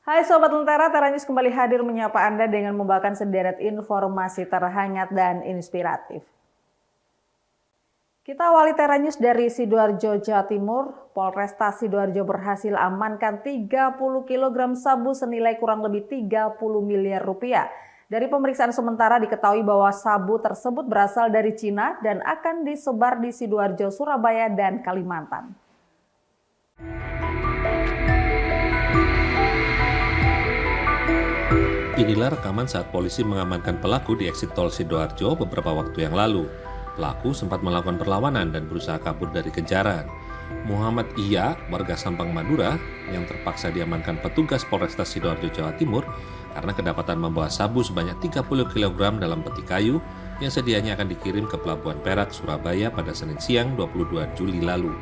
Hai Sobat Lentera, Tera News kembali hadir menyapa Anda dengan membawakan sederet informasi terhangat dan inspiratif. Kita awali Tera News dari Sidoarjo, Jawa Timur. Polresta Sidoarjo berhasil amankan 30 kg sabu senilai kurang lebih 30 miliar rupiah. Dari pemeriksaan sementara diketahui bahwa sabu tersebut berasal dari Cina dan akan disebar di Sidoarjo, Surabaya, dan Kalimantan. Inilah rekaman saat polisi mengamankan pelaku di eksit tol Sidoarjo beberapa waktu yang lalu. Pelaku sempat melakukan perlawanan dan berusaha kabur dari kejaran. Muhammad Iya, warga Sampang Madura, yang terpaksa diamankan petugas Polresta Sidoarjo, Jawa Timur karena kedapatan membawa sabu sebanyak 30 kg dalam peti kayu yang sedianya akan dikirim ke Pelabuhan Perak, Surabaya pada Senin siang 22 Juli lalu.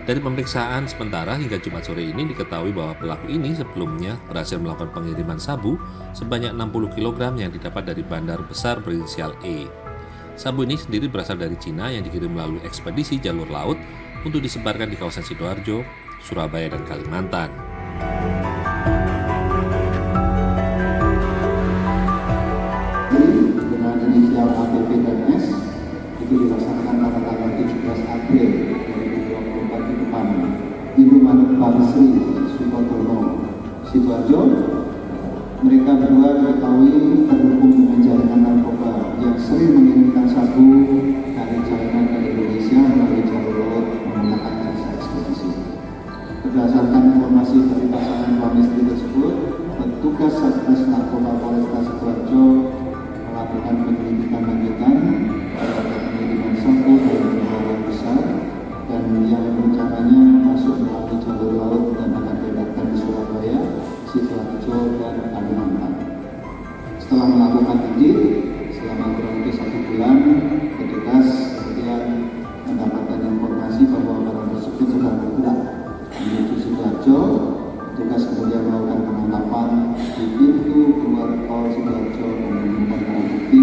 Dari pemeriksaan sementara hingga Jumat sore ini diketahui bahwa pelaku ini sebelumnya berhasil melakukan pengiriman sabu sebanyak 60 kg yang didapat dari bandar besar berinisial E. Sabu ini sendiri berasal dari Cina yang dikirim melalui ekspedisi jalur laut untuk disebarkan di kawasan Sidoarjo, Surabaya, dan Kalimantan. Dengan inisial APP dan S itu dilaksanakan pada tanggal 17 April 2024 di depan Ibu Madepar Sri Sukodono, Sidoarjo. Mereka berdua diketahui terhubung dengan jaringan narkoba yang sering mengirimkan sabu dari China ke Indonesia melalui jalur laut menggunakan jasa ekspedisi. Berdasarkan informasi dari pasangan suami istri tersebut, petugas Satgas Narkoba Polresta Sidoarjo melakukan penyelidikan lanjutan terhadap pengiriman sabu dalam jumlah yang besar dan yang rencananya masuk melalui jalur laut dan akan diletakkan di Surabaya, Sidoarjo, dan Kalimantan. Setelah melakukan uji selama kurang lebih 1 bulan, petugas kemudian mendapatkan informasi bahwa barang tersebut sedang bergerak menuju Sidoarjo. Petugas kemudian melakukan penangkapan di pintu keluar tol Sidoarjo dan menemukan barang bukti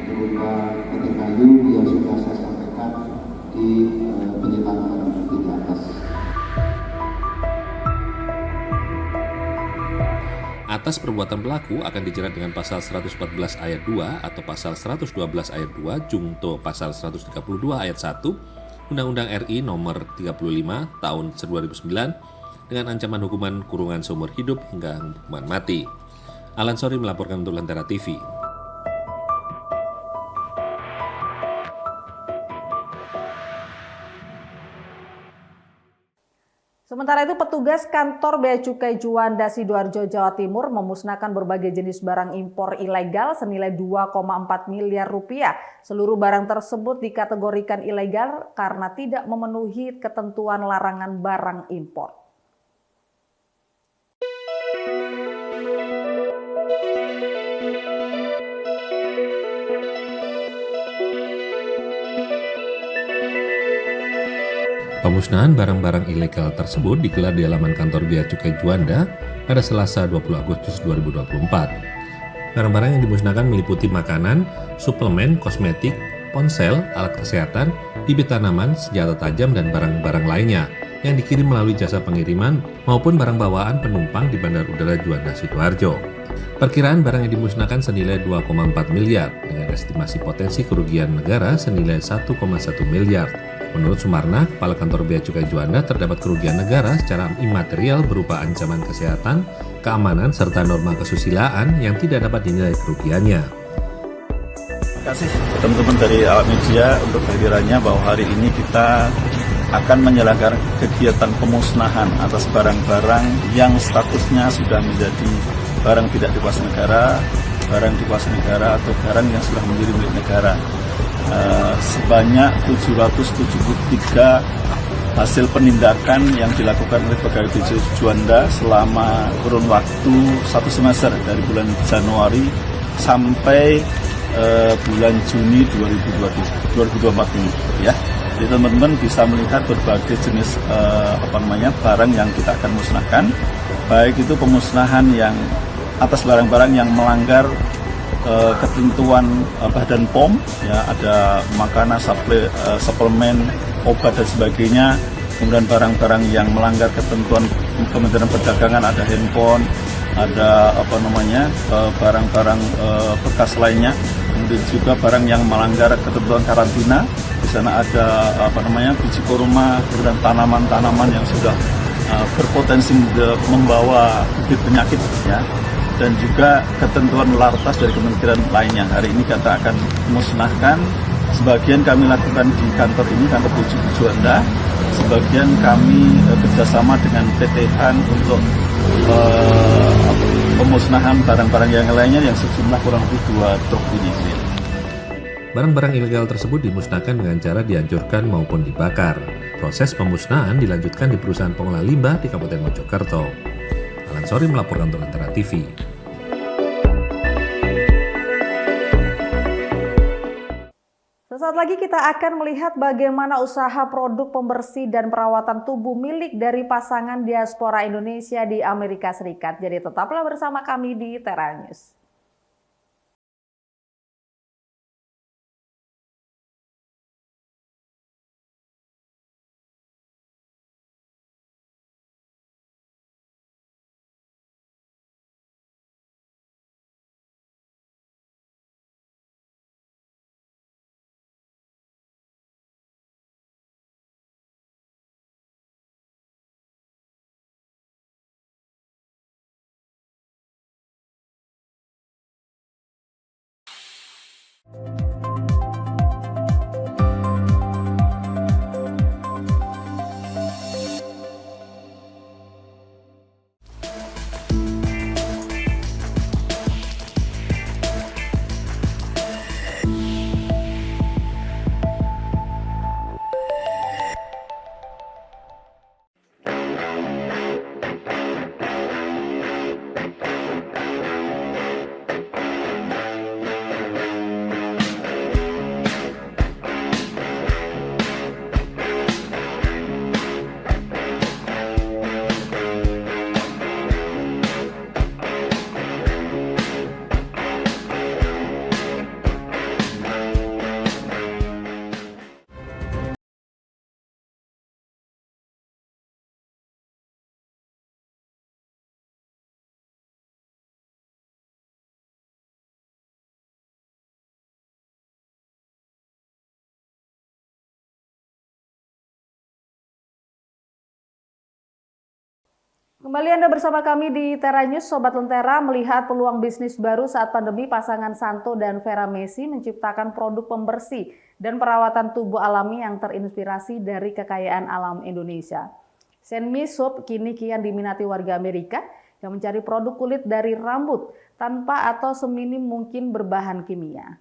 berupa peti kayu yang sudah saya sampaikan di penyitaan barang bukti di atas. Atas perbuatan pelaku akan dijerat dengan pasal 114 ayat 2 atau pasal 112 ayat 2 jungto pasal 132 ayat 1 Undang-Undang RI nomor 35 tahun 2009 dengan ancaman hukuman kurungan seumur hidup hingga hukuman mati. Alan Sori melaporkan untuk Lentera TV. Sementara itu, petugas kantor Bea Cukai Juanda Sidoarjo, Jawa Timur memusnahkan berbagai jenis barang impor ilegal senilai 2,4 miliar rupiah. Seluruh barang tersebut dikategorikan ilegal karena tidak memenuhi ketentuan larangan barang impor. Pemusnahan barang-barang ilegal tersebut digelar di halaman kantor Bea Cukai Juanda pada Selasa 20 Agustus 2024. Barang-barang yang dimusnahkan meliputi makanan, suplemen, kosmetik, ponsel, alat kesehatan, bibit tanaman, senjata tajam, dan barang-barang lainnya yang dikirim melalui jasa pengiriman maupun barang bawaan penumpang di Bandar Udara Juanda Sidoarjo. Perkiraan barang yang dimusnahkan senilai 2,4 miliar dengan estimasi potensi kerugian negara senilai 1,1 miliar. Menurut Sumarna, Kepala Kantor Bea Cukai Juanda, terdapat kerugian negara secara imaterial berupa ancaman kesehatan, keamanan, serta norma kesusilaan yang tidak dapat dinilai kerugiannya. Terima kasih teman-teman dari awak media untuk kehadirannya bahwa hari ini kita akan menyelenggarakan kegiatan pemusnahan atas barang-barang yang statusnya sudah menjadi barang tidak dikuasai negara, barang dikuasai negara, atau barang yang sudah menjadi milik negara. Sebanyak 773 hasil penindakan yang dilakukan oleh Pegawai Bea Cukai Juanda selama kurun waktu 1 semester dari bulan Januari sampai bulan Juni 2024 ini, ya. Jadi teman-teman bisa melihat berbagai jenis barang yang kita akan musnahkan, baik itu pemusnahan yang atas barang-barang yang melanggar ketentuan Badan POM, ya, ada makanan, suplemen, obat dan sebagainya kemudian barang-barang yang melanggar ketentuan Kementerian Perdagangan, ada handphone, ada barang-barang bekas lainnya, kemudian juga barang yang melanggar ketentuan karantina. Di sana ada biji kurma, kemudian tanaman-tanaman yang sudah berpotensi membawa bibit penyakit, ya, dan juga ketentuan lartas dari kementerian lainnya. Hari ini kita akan musnahkan. Sebagian kami lakukan di kantor ini, kantor Puji Juanda. Sebagian kami kerjasama dengan PT Han untuk pemusnahan barang-barang yang lainnya yang sejumlah kurang lebih 2 truk ini. Barang-barang ilegal tersebut dimusnahkan dengan cara dihancurkan maupun dibakar. Proses pemusnahan dilanjutkan di perusahaan pengolah limbah di Kabupaten Mojokerto. Alan Sori melaporkan untuk Lentera TV. Sesaat lagi kita akan melihat bagaimana usaha produk pembersih dan perawatan tubuh milik dari pasangan diaspora Indonesia di Amerika Serikat. Jadi tetaplah bersama kami di Tera News. Kembali Anda bersama kami di Tera News, Sobat Lentera. Melihat peluang bisnis baru saat pandemi, pasangan Santo dan Vera Messi menciptakan produk pembersih dan perawatan tubuh alami yang terinspirasi dari kekayaan alam Indonesia. Senmi Soap kini kian diminati warga Amerika yang mencari produk kulit dari rambut tanpa atau seminim mungkin berbahan kimia.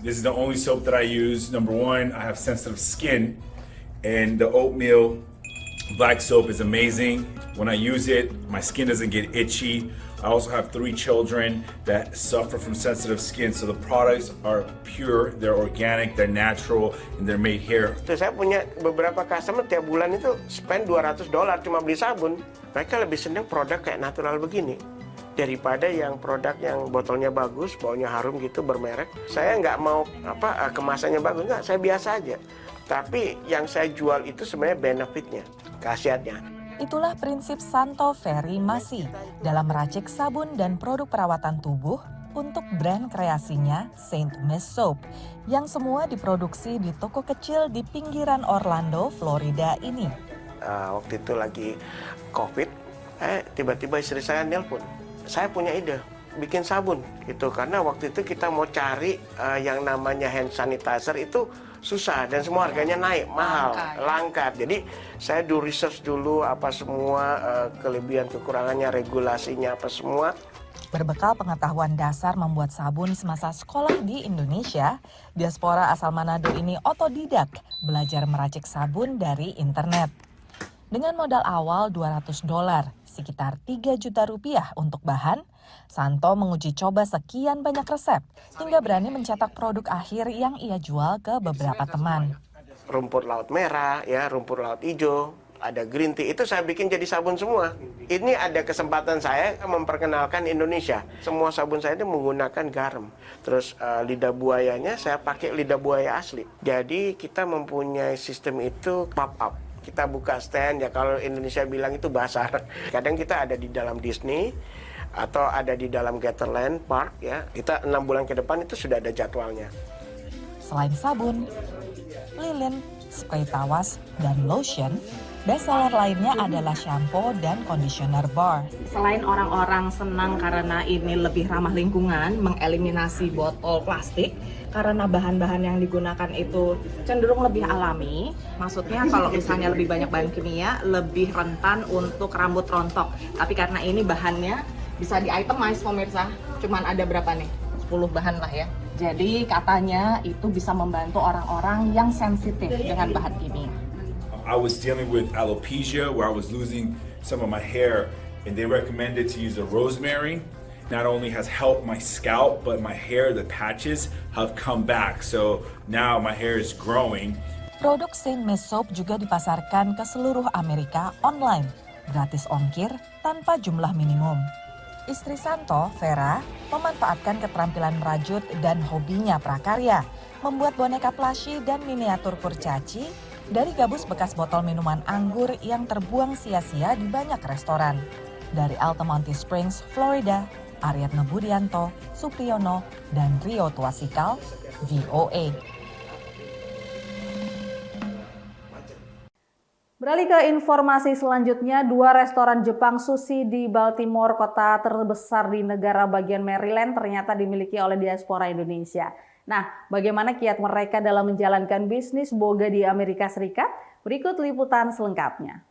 This is the only soap that I use. Number one, I have sensitive skin. And the oatmeal black soap is amazing. When I use it, my skin doesn't get itchy. I also have 3 children that suffer from sensitive skin, so the products are pure, they're organic, they're natural, and they're made here. Saya punya beberapa customer tiap bulan itu spend $200 cuma beli sabun. Mereka lebih senang produk kayak natural begini daripada yang produk yang botolnya bagus, baunya harum gitu, bermerek. Saya nggak mau kemasannya bagus, nggak, saya biasa aja. Tapi yang saya jual itu sebenarnya benefitnya, khasiatnya. Itulah prinsip Santo Ferry Masi dalam meracik sabun dan produk perawatan tubuh untuk brand kreasinya Saint Miss Soap yang semua diproduksi di toko kecil di pinggiran Orlando, Florida ini. Waktu itu lagi COVID, tiba-tiba istri saya nelpon. Saya punya ide, bikin sabun gitu, karena waktu itu kita mau cari yang namanya hand sanitizer itu susah dan semua harganya naik, mahal, langka. Jadi saya do research dulu apa semua kelebihan kekurangannya, regulasinya apa semua. Berbekal pengetahuan dasar membuat sabun semasa sekolah di Indonesia, diaspora asal Manado ini otodidak belajar meracik sabun dari internet. Dengan modal awal $200, sekitar 3 juta rupiah untuk bahan, Santo menguji coba sekian banyak resep hingga berani mencetak produk akhir yang ia jual ke beberapa teman. Rumput laut merah, ya, rumput laut hijau, ada green tea, itu saya bikin jadi sabun semua. Ini ada kesempatan saya memperkenalkan Indonesia. Semua sabun saya itu menggunakan garam. Terus lidah buayanya saya pakai lidah buaya asli. Jadi kita mempunyai sistem itu pop up. Kita buka stand, ya kalau Indonesia bilang itu bazar. Kadang kita ada di dalam Disney atau ada di dalam Gatherland Park ya. Kita 6 bulan ke depan itu sudah ada jadwalnya. Selain sabun, lilin, spray tawas, dan lotion, bestseller lainnya adalah shampoo dan conditioner bar. Selain orang-orang senang karena ini lebih ramah lingkungan, mengeliminasi botol plastik, karena bahan-bahan yang digunakan itu cenderung lebih alami. Maksudnya kalau misalnya lebih banyak bahan kimia, lebih rentan untuk rambut rontok. Tapi karena ini bahannya bisa di-itemize pemirsa, cuman ada berapa nih? 10 bahan lah ya. Jadi katanya itu bisa membantu orang-orang yang sensitif dengan bahan kimia. I was dealing with alopecia where I was losing some of my hair, and they recommended to use the rosemary. Not only has helped my scalp, but my hair, the patches, have come back. So now my hair is growing. Produk Saint Mist Soap juga dipasarkan ke seluruh Amerika online, gratis ongkir tanpa jumlah minimum. Istri Santo, Vera, memanfaatkan keterampilan merajut dan hobinya prakarya, membuat boneka plushie dan miniatur kurcaci dari gabus bekas botol minuman anggur yang terbuang sia-sia di banyak restoran. Dari Altamonte Springs, Florida, Aryatna Budianto, Supriyono, dan Rio Tuasikal, VOA. Beralih ke informasi selanjutnya, 2 restoran Jepang sushi di Baltimore, kota terbesar di negara bagian Maryland, ternyata dimiliki oleh diaspora Indonesia. Nah, bagaimana kiat mereka dalam menjalankan bisnis boga di Amerika Serikat? Berikut liputan selengkapnya.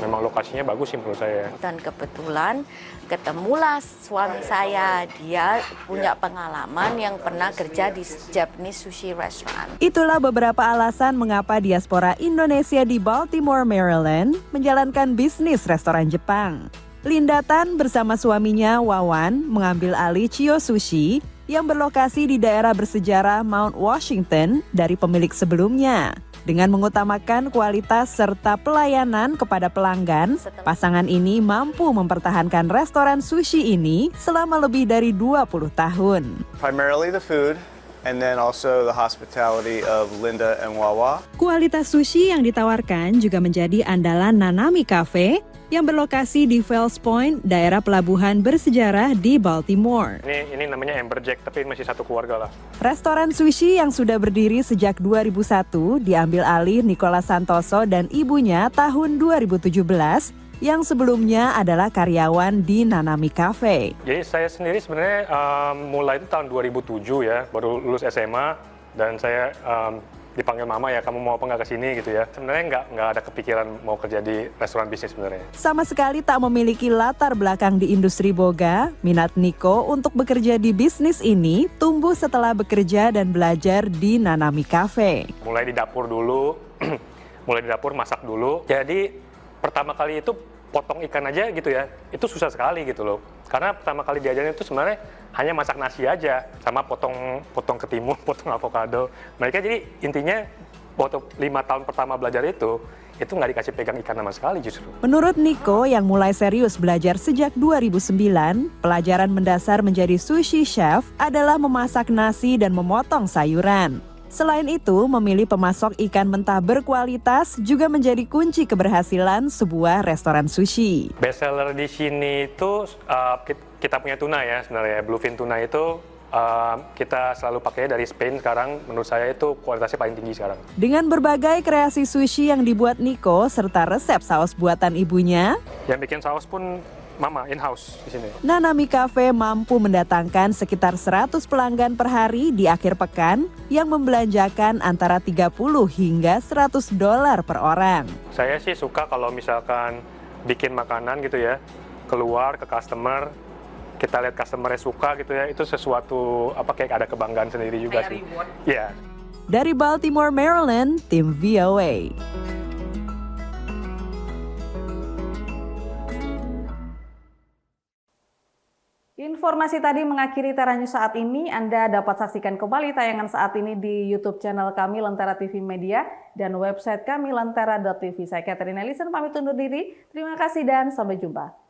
Memang lokasinya bagus sih menurut saya. Dan kebetulan ketemulah suami saya, dia punya pengalaman yang pernah kerja di Japanese sushi restaurant. Itulah beberapa alasan mengapa diaspora Indonesia di Baltimore, Maryland menjalankan bisnis restoran Jepang. Linda Tan bersama suaminya Wawan mengambil alih Chio Sushi yang berlokasi di daerah bersejarah Mount Washington dari pemilik sebelumnya. Dengan mengutamakan kualitas serta pelayanan kepada pelanggan, pasangan ini mampu mempertahankan restoran sushi ini selama lebih dari 20 tahun. Primarily the food, and then also the hospitality of Linda and Wawa. Kualitas sushi yang ditawarkan juga menjadi andalan Nanami Cafe yang berlokasi di Fells Point, daerah pelabuhan bersejarah di Baltimore. Ini namanya Amberjack, tapi masih satu keluarga lah. Restoran sushi yang sudah berdiri sejak 2001 diambil alih Nicholas Santoso dan ibunya tahun 2017 yang sebelumnya adalah karyawan di Nanami Cafe. Jadi saya sendiri sebenarnya mulai itu tahun 2007 ya, baru lulus SMA dan saya dipanggil mama ya, kamu mau apa nggak ke sini gitu ya. Sebenarnya nggak ada kepikiran mau kerja di restoran bisnis sebenarnya. Sama sekali tak memiliki latar belakang di industri boga, minat Niko untuk bekerja di bisnis ini tumbuh setelah bekerja dan belajar di Nanami Cafe. Mulai di dapur dulu, masak dulu. Jadi pertama kali itu potong ikan aja gitu ya, itu susah sekali gitu loh. Karena pertama kali diajarin itu sebenarnya hanya masak nasi aja, sama potong ketimun, potong avocado. Mereka jadi intinya waktu 5 tahun pertama belajar itu nggak dikasih pegang ikan sama sekali justru. Menurut Niko yang mulai serius belajar sejak 2009, pelajaran mendasar menjadi sushi chef adalah memasak nasi dan memotong sayuran. Selain itu, memilih pemasok ikan mentah berkualitas juga menjadi kunci keberhasilan sebuah restoran sushi. Best seller di sini itu kita punya tuna ya sebenarnya. Bluefin tuna itu kita selalu pakai dari Spain sekarang. Menurut saya itu kualitasnya paling tinggi sekarang. Dengan berbagai kreasi sushi yang dibuat Niko serta resep saus buatan ibunya, yang bikin saus pun Mama in-house di sini. Nanami Cafe mampu mendatangkan sekitar 100 pelanggan per hari di akhir pekan yang membelanjakan antara $30 hingga $100 per orang. Saya sih suka kalau misalkan bikin makanan gitu ya, keluar ke customer, kita lihat customer-nya suka gitu ya, itu sesuatu kayak ada kebanggaan sendiri juga sih. Iya. Dari Baltimore, Maryland, tim VOA. Informasi tadi mengakhiri Tera News saat ini. Anda dapat saksikan kembali tayangan saat ini di YouTube channel kami Lentera TV Media dan website kami lentera.tv. Saya Catherine Ellison pamit undur diri. Terima kasih dan sampai jumpa.